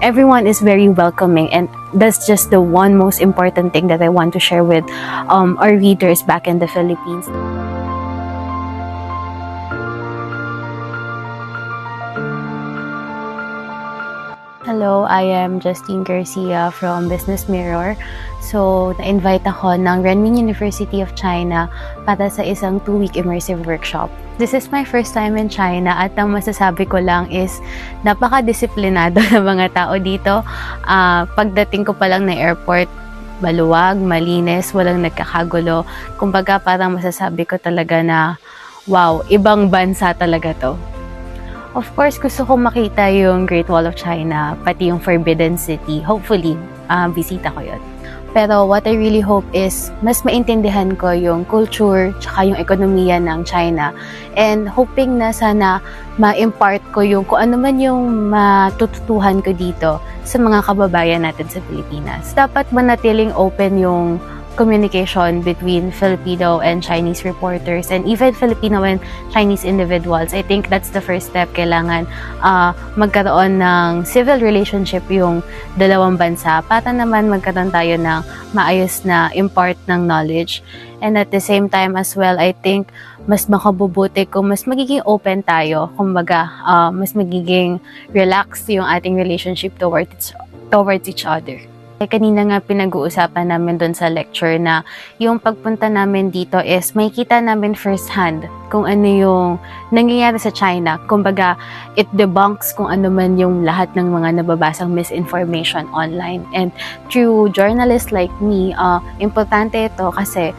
everyone is very welcoming, and that's just the one most important thing that I want to share with our readers back in the Philippines. Hello, I am Justine Garcia from Business Mirror. So, na-invite ako ng Renmin University of China para sa isang 2-week immersive workshop. This is my first time in China at ang masasabi ko lang is napaka-disiplinado ng mga tao dito. Pagdating ko pa lang na airport, maluwag, malinis, walang nagkakagulo. Kumbaga parang masasabi ko talaga na wow, ibang bansa talaga to. Of course, gusto ko makita yung Great Wall of China, pati yung Forbidden City. Hopefully, bisita ko yun. Pero what I really hope is, mas maintindihan ko yung culture, tsaka yung ekonomiya ng China. And hoping na sana ma-impart ko yung kung ano man yung matututuhan ko dito sa mga kababayan natin sa Pilipinas. Dapat manatiling open yung communication between Filipino and Chinese reporters and even Filipino and Chinese individuals. I think that's the first step. Kailangan magkaroon ng civil relationship yung dalawang bansa para naman magkaroon tayo ng maayos na impart ng knowledge. And at the same time as well, I think mas makabubuti kung mas magiging open tayo. Kumbaga, mas magiging relaxed yung ating relationship towards each other. Kanina nga pinag-uusapan namin doon sa lecture na yung pagpunta namin dito is may kita namin first hand kung ano yung nangyayari sa China. Kumbaga, it debunks kung ano man yung lahat ng mga nababasang misinformation online. And through journalists like me, importante ito kasi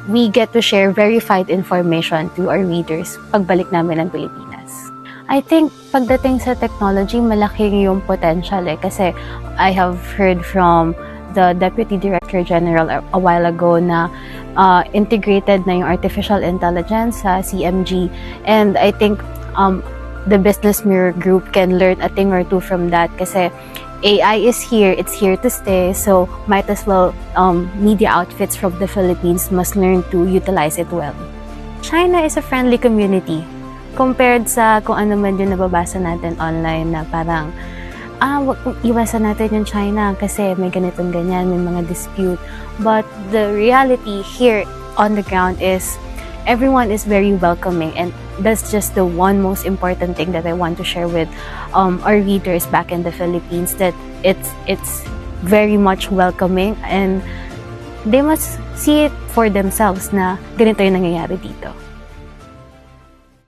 we get to share verified information to our readers pagbalik namin ng Pilipinas. I think pagdating sa technology, malaking yung potential kasi I have heard from the Deputy Director General a while ago na integrated na yung artificial intelligence sa CMG, and I think the Business Mirror Group can learn a thing or two from that kasi AI is here, it's here to stay, so might as well media outfits from the Philippines must learn to utilize it well. China is a friendly community. Compared sa kung ano man yung nababasa natin online na parang, iwasan natin yung China kasi may ganitong ganyan, may mga dispute. But the reality here on the ground is everyone is very welcoming, and that's just the one most important thing that I want to share with our readers back in the Philippines, that it's very much welcoming and they must see it for themselves na ganito yung nangyayari dito.